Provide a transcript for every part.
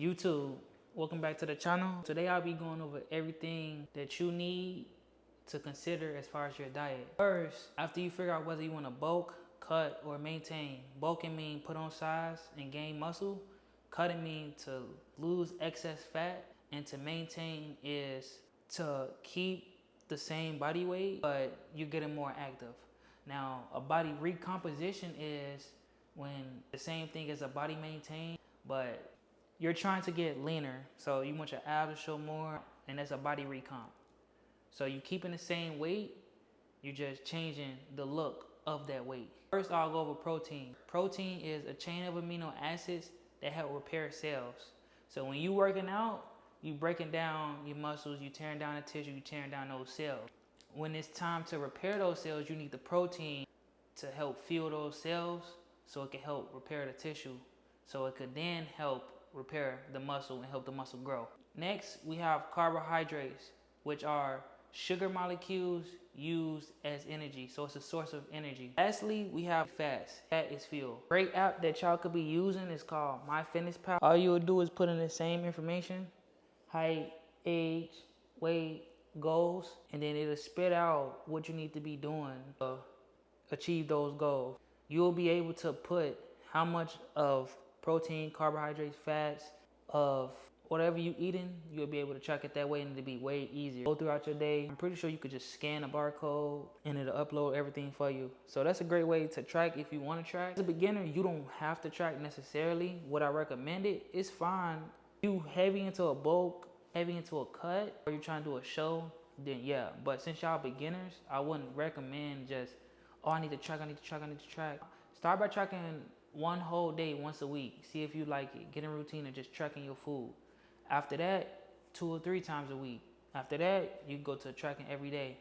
YouTube, welcome back to the channel. Today I'll be going over everything that you need to consider as far as your diet. First, after you figure out whether you want to bulk, cut, or maintain. Bulking means put on size and gain muscle. Cutting means to lose excess fat, and to maintain is to keep the same body weight, but you're getting more active. Now, a body recomposition is when the same thing as a body maintain, but you're trying to get leaner. So you want your abs to show more, and that's a body recomp. So you're keeping the same weight, you're just changing the look of that weight. First, I'll go over protein. Protein is a chain of amino acids that help repair cells. So when you working out, you breaking down your muscles, you tearing down the tissue, you tearing down those cells. When it's time to repair those cells, you need the protein to help fuel those cells so it can help repair the tissue. So it could then help repair the muscle and help the muscle grow. Next, we have carbohydrates, which are sugar molecules used as energy. So it's a source of energy. Lastly, we have fats. Fat is fuel. Great app that y'all could be using is called MyFitnessPal. All you would do is put in the same information, height, age, weight, goals, and then it'll spit out what you need to be doing to achieve those goals. You'll be able to put how much of protein, carbohydrates, fats, of whatever you eating, you'll be able to track it that way, and it'll be way easier. Go throughout your day. I'm pretty sure you could just scan a barcode and it'll upload everything for you. So that's a great way to track if you want to track. As a beginner, you don't have to track necessarily. What I recommend it's fine. You heavy into a bulk, heavy into a cut, or you're trying to do a show, then yeah. But since y'all beginners, I wouldn't recommend just, oh, I need to track. Start by tracking one whole day, once a week. See if you like it. Get in routine of just tracking your food. After that, 2 or 3 times a week. After that, you go to tracking every day.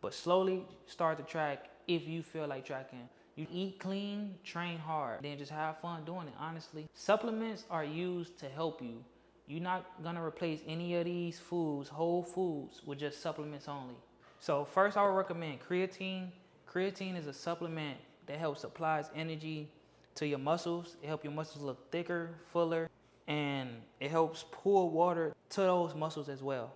But slowly start to track if you feel like tracking. You eat clean, train hard, then just have fun doing it, honestly. Supplements are used to help you. You're not gonna replace any of these foods, whole foods, with just supplements only. So first I would recommend creatine. Creatine is a supplement that helps supplies energy to your muscles. It helps your muscles look thicker, fuller, and it helps pull water to those muscles as well.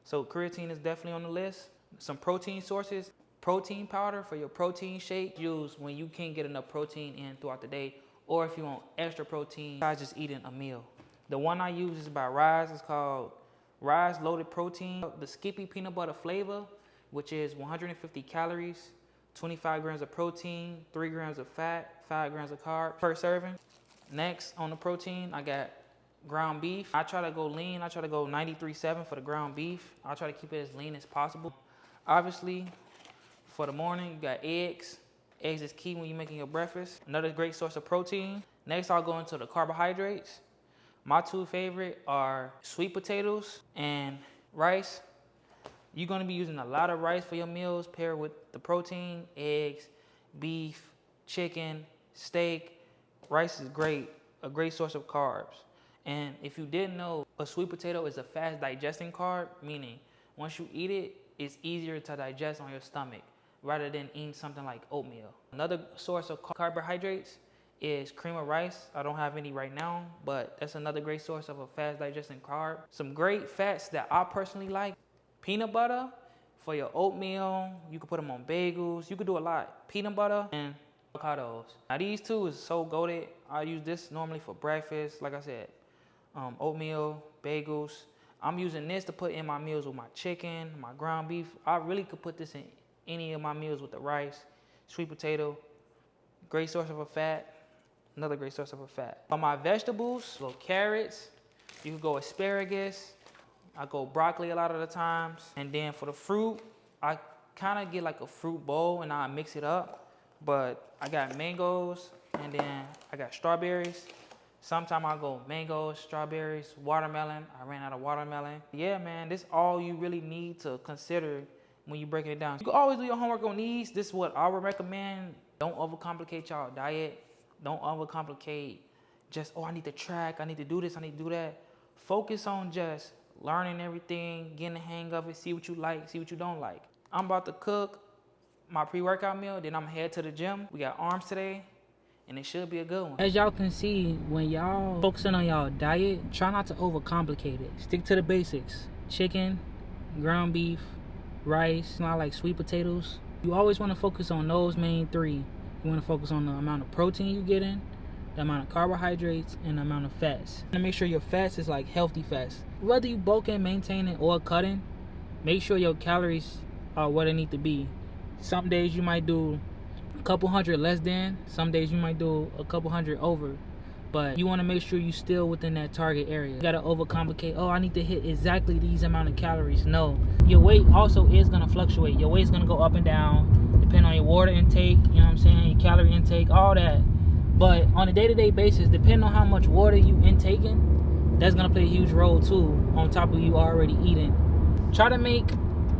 So creatine is definitely on the list. Some protein sources, protein powder for your protein shake, used when you can't get enough protein in throughout the day, or if you want extra protein besides just eating a meal. The one I use is by Rise. It's called Rise Loaded Protein. The Skippy peanut butter flavor, which is 150 calories, 25 grams of protein, 3 grams of fat, 5 grams of carb per serving. Next on the protein, I got ground beef. I try to go lean. I try to go 93.7 for the ground beef. I try to keep it as lean as possible. Obviously, for the morning, you got eggs. Eggs is key when you're making your breakfast. Another great source of protein. Next, I'll go into the carbohydrates. My 2 favorite are sweet potatoes and rice. You're gonna be using a lot of rice for your meals, paired with the protein, eggs, beef, chicken, steak. Rice is great, a great source of carbs. And if you didn't know, a sweet potato is a fast digesting carb, meaning once you eat it, it's easier to digest on your stomach rather than eating something like oatmeal. Another source of carbohydrates is cream of rice. I don't have any right now, but that's another great source of a fast digesting carb. Some great fats that I personally like: peanut butter for your oatmeal. You can put them on bagels. You could do a lot. Peanut butter and avocados. Now these 2 is so goated. I use this normally for breakfast. Like I said, oatmeal, bagels. I'm using this to put in my meals with my chicken, my ground beef. I really could put this in any of my meals with the rice, sweet potato. Great source of a fat. Another great source of a fat. On my vegetables, go carrots. You can go asparagus. I go broccoli a lot of the times. And then for the fruit, I kind of get like a fruit bowl and I mix it up. But I got mangoes, and then I got strawberries. Sometimes I go mangoes, strawberries, watermelon. I ran out of watermelon. Yeah, man, this is all you really need to consider when you're breaking it down. You can always do your homework on these. This is what I would recommend. Don't overcomplicate y'all diet. Don't overcomplicate just, oh, I need to track, I need to do this, I need to do that. Focus on just learning everything, getting the hang of it, see what you like, see what you don't like. I'm about to cook my pre-workout meal, then I'm head to the gym. We got arms today, and it should be a good one. As y'all can see, when y'all focusing on y'all diet, try not to overcomplicate it. Stick to the basics. Chicken, ground beef, rice, not like sweet potatoes. You always want to focus on those main three. You want to focus on the amount of protein you get in, the amount of carbohydrates, and the amount of fats. And make sure your fats is like healthy fats. Whether you bulking, maintaining, or cutting, make sure your calories are what they need to be. Some days you might do a couple hundred less than, some days you might do a couple hundred over, but you want to make sure you still within that target area. You gotta overcomplicate. Oh, I need to hit exactly these amount of calories. No, your weight also is gonna fluctuate. Your weight's gonna go up and down depending on your water intake, you know what I'm saying, your calorie intake, all that. But on a day-to-day basis, depending on how much water you intaking, that's gonna play a huge role too, on top of you already eating. Try to make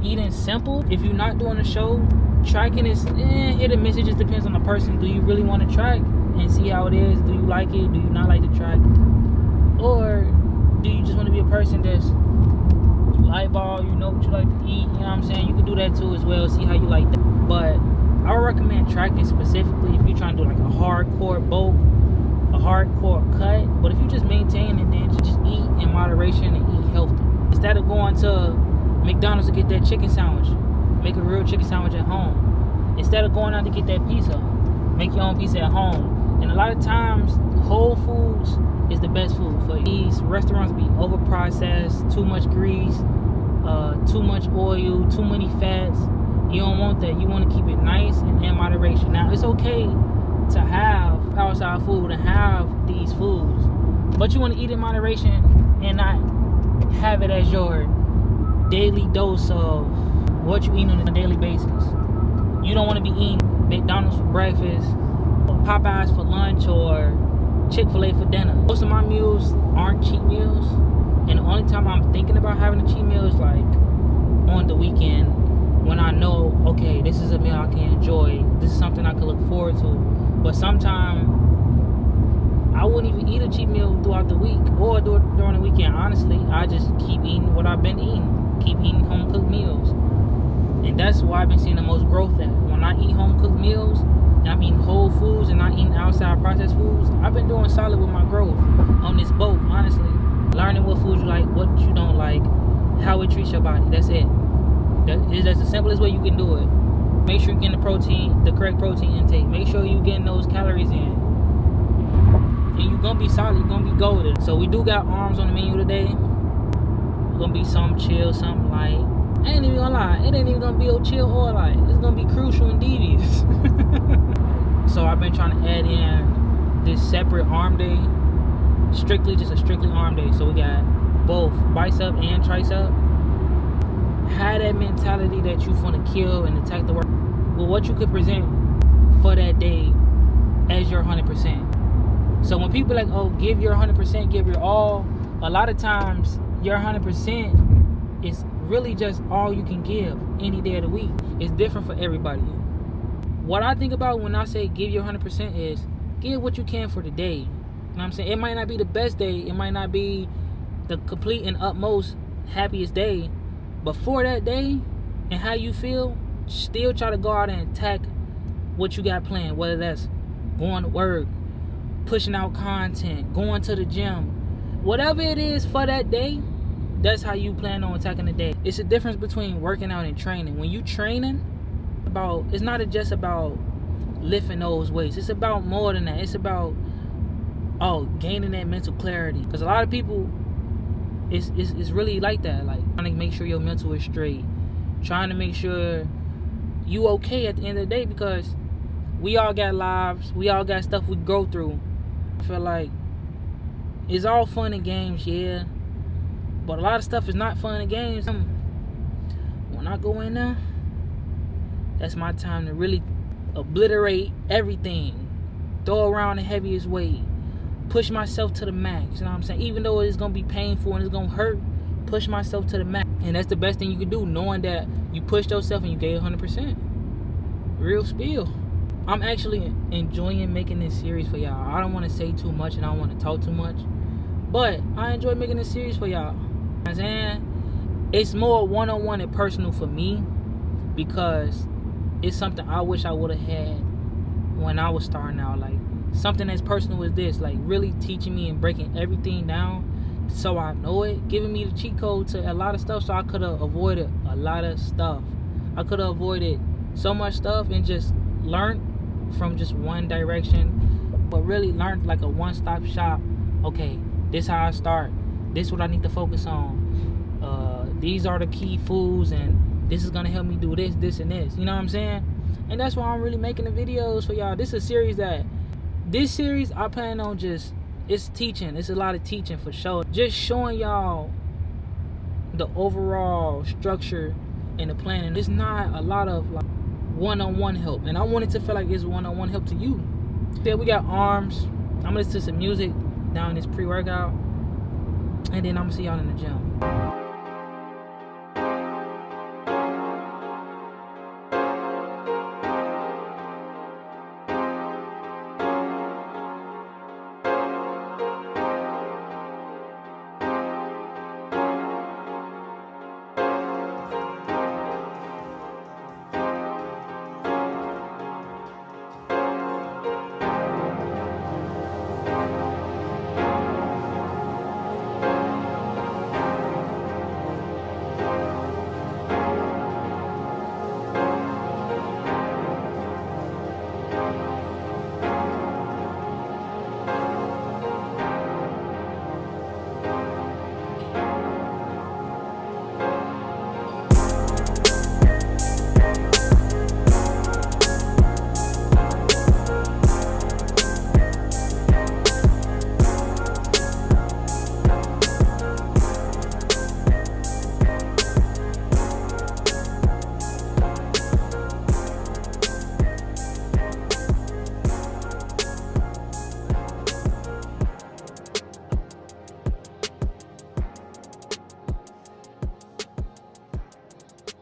eating simple. If you're not doing a show, tracking is hit or miss. It just depends on the person. Do you really want to track and see how it is? Do you like it? Do you not like to track? Or do you just want to be a person that's you eyeball, you know what you like to eat, you know what I'm saying? You can do that too as well, see how you like that. But I would recommend tracking specifically if you're trying to do like a hardcore bulk, a hardcore cut. But if you just maintain it, then just eat in moderation and eat healthy. Instead of going to McDonald's to get that chicken sandwich, make a real chicken sandwich at home. Instead of going out to get that pizza, make your own pizza at home. And a lot of times, Whole Foods is the best food for you. These restaurants be over-processed, too much grease, too much oil, too many fats. You don't want that. You want to keep it nice and in moderation. Now, it's okay to have outside food and have these foods, but you want to eat in moderation and not have it as your daily dose of what you eat on a daily basis. You don't want to be eating McDonald's for breakfast, or Popeyes for lunch, or Chick-fil-A for dinner. Most of my meals aren't cheat meals, and the only time I'm thinking about having a cheat meal is like on the weekend, when I know, okay, this is a meal I can enjoy, this is something I can look forward to. But sometimes I wouldn't even eat a cheat meal throughout the week or during the weekend. Honestly, I just keep eating what I've been eating, keep eating home cooked meals. And that's why I've been seeing the most growth at. When I eat home cooked meals and I'm eating whole foods and not eating outside processed foods, I've been doing solid with my growth on this boat, honestly. Learning what foods you like, what you don't like, how it treats your body. That's it. That's the simplest way you can do it. Make sure you're getting the correct protein intake. Make sure you're getting those calories in. And you're going to be solid. You're going to be golden. So we do got arms on the menu today. It's going to be some chill, something light. I ain't even going to lie. It ain't even going to be a chill or light. It's going to be crucial and devious. So I've been trying to add in this separate arm day. Just a strictly arm day. So we got both bicep and tricep. Have that mentality that you want to kill and attack the work with what you could present for that day as your 100%. So when people like, oh, give your 100%, give your all, a lot of times your 100% is really just all you can give any day of the week. It's different for everybody. What I think about when I say give your 100% is give what you can for the day. You know what I'm saying? It might not be the best day. It might not be the complete and utmost happiest day. But for that day and how you feel, still try to go out and attack what you got planned. Whether that's going to work, pushing out content, going to the gym. Whatever it is for that day, that's how you plan on attacking the day. It's a difference between working out and training. When you training, it's not just about lifting those weights. It's about more than that. It's about gaining that mental clarity. Because a lot of people, it's really like that. Like trying to make sure your mental is straight, trying to make sure you okay at the end of the day, because we all got lives, we all got stuff we go through. I feel like it's all fun and games, yeah, but a lot of stuff is not fun and games. When I go in there, that's my time to really obliterate everything, throw around the heaviest weight, push myself to the max. You know what I'm saying? Even though it's gonna be painful and it's gonna hurt, push myself to the max. And that's the best thing you can do, knowing that you pushed yourself and you gave 100%. Real spill. I'm actually enjoying making this series for y'all. I don't want to say too much and I don't want to talk too much, but I enjoy making this series for y'all. You know what I'm saying? It's more one-on-one and personal for me, because it's something I wish I would have had when I was starting out. Like something as personal as this, like really teaching me and breaking everything down so I know it, giving me the cheat code to a lot of stuff, so I could have avoided a lot of stuff. I could have avoided so much stuff and just learned from just one direction, but really learned like a one-stop shop. Okay, this how I start, this what I need to focus on, these are the key foods, and this is gonna help me do this and this, you know what I'm saying? And that's why I'm really making the videos for y'all. This is a series I plan on just, it's teaching, it's a lot of teaching for sure, just showing y'all the overall structure and the planning. It's not a lot of like one-on-one help, and I want it to feel like it's one-on-one help to you. Then we got arms. I'm gonna listen to some music down this pre-workout, and then I'm gonna see y'all in the gym.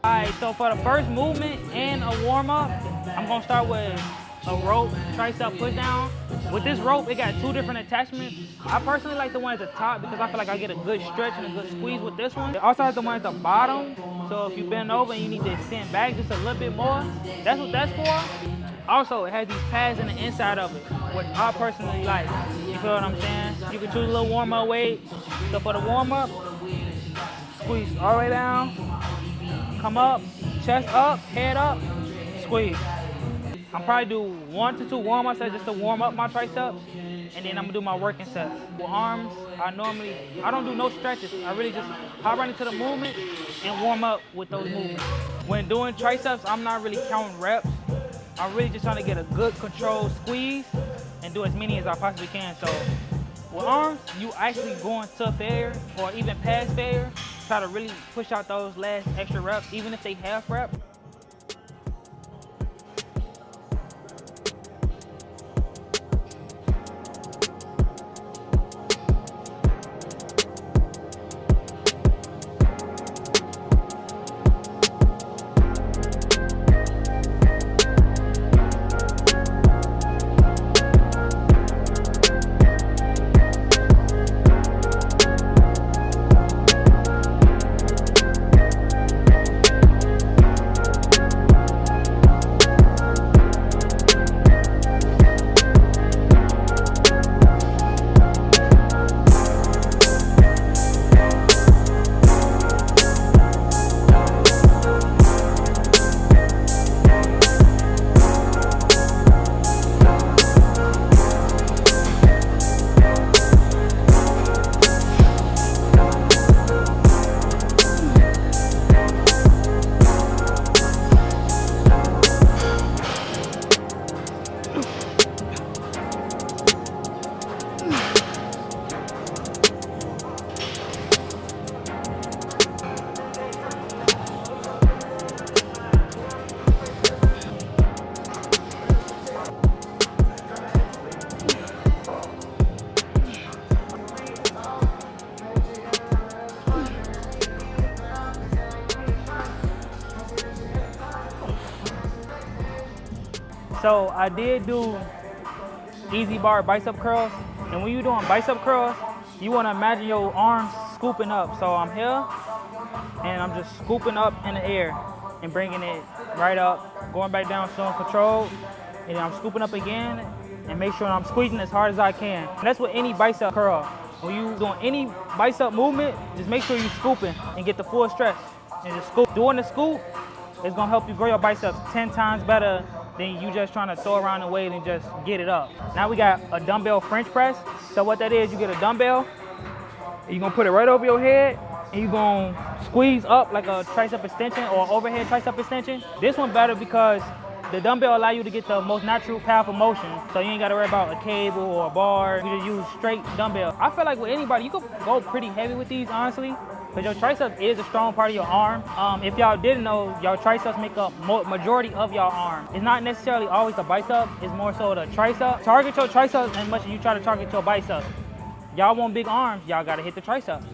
Alright, so for the first movement and a warm-up, I'm gonna start with a rope tricep push down. With this rope, it got two different attachments. I personally like the one at the top because I feel like I get a good stretch and a good squeeze with this one. It also has the one at the bottom, so if you bend over and you need to extend back just a little bit more, that's what that's for. Also, it has these pads in the inside of it, which I personally like. You feel what I'm saying? You can choose a little warm-up weight. So for the warm-up, squeeze all the way down, come up, chest up, head up, squeeze. I'll probably do 1 to 2 warm-up sets just to warm up my triceps, and then I'm gonna do my working sets. With arms, I don't do no stretches. I really just hop right into the movement and warm up with those movements. When doing triceps, I'm not really counting reps. I'm really just trying to get a good controlled squeeze and do as many as I possibly can. So with arms, you actually going to failure or even past failure. Try to really push out those last extra reps, even if they half rep. So I did do easy bar bicep curls, and when you're doing bicep curls, you want to imagine your arms scooping up. So I'm here, and I'm just scooping up in the air and bringing it right up, going back down, showing control, and then I'm scooping up again, and make sure I'm squeezing as hard as I can. And that's with any bicep curl. When you doing any bicep movement, just make sure you scooping and get the full stretch. And just scoop. Doing the scoop is gonna help you grow your biceps 10 times better than you just trying to throw around the weight and just get it up. Now we got a dumbbell French press. So what that is, you get a dumbbell, you're gonna put it right over your head, and you're gonna squeeze up like a tricep extension or overhead tricep extension. This one better because the dumbbell allow you to get the most natural path of motion, so you ain't gotta worry about a cable or a bar. You just use straight dumbbell. I feel like with anybody, you could go pretty heavy with these, honestly, because your triceps is a strong part of your arm. If y'all didn't know, your triceps make up majority of your arm. It's not necessarily always the bicep, it's more so the tricep. Target your triceps as much as you try to target your biceps. Y'all want big arms, y'all gotta hit the triceps.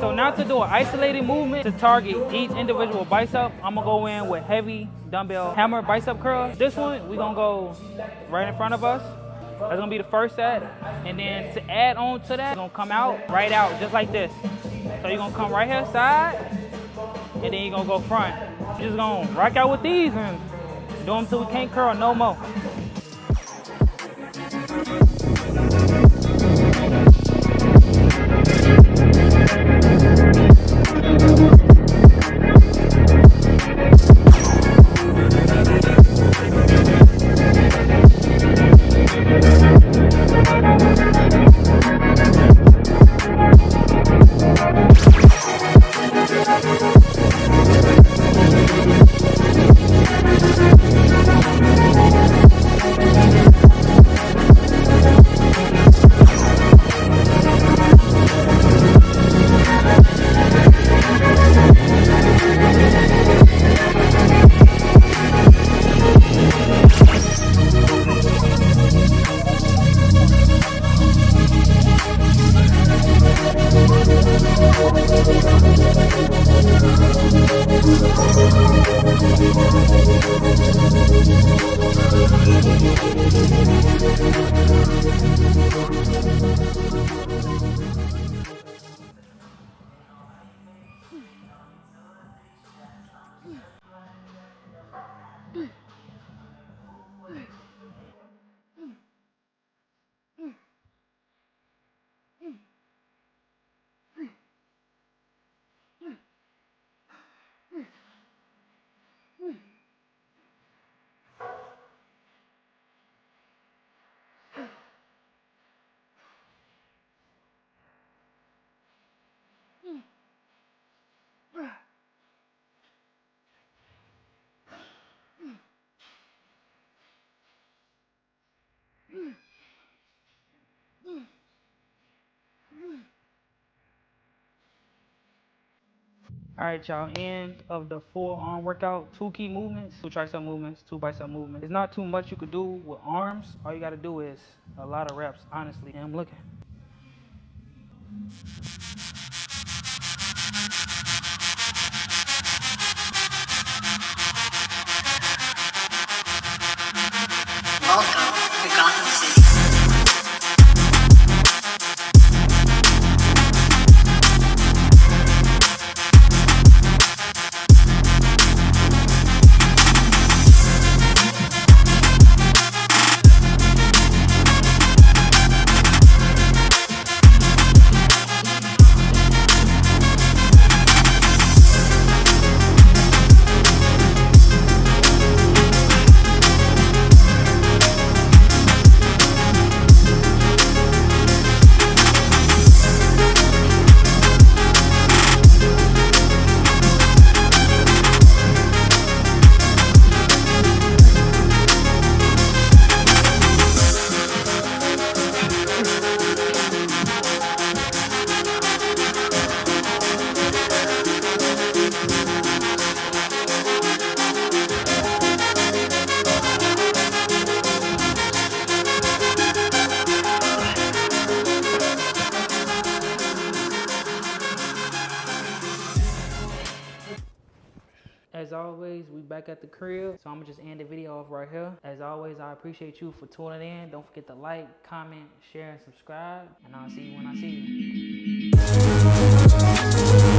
So now to do an isolated movement to target each individual bicep, I'm gonna go in with heavy dumbbell hammer bicep curls. This one, we're gonna go right in front of us. That's gonna be the first set. And then to add on to that, you're gonna come out, right out, just like this. So you're gonna come right here side, and then you're gonna go front. You're just gonna rock out with these and do them till we can't curl no more. All right, y'all, end of the full arm workout. 2 key movements, 2 tricep movements, 2 bicep movements. There's not too much you could do with arms. All you gotta do is a lot of reps, honestly. And I'm looking. Welcome to Gotham City. as always, we back at the crib. So I'm gonna just end the video off right here. As always, I appreciate you for tuning in. Don't forget to like, comment, share, and subscribe. And I'll see you when I see you.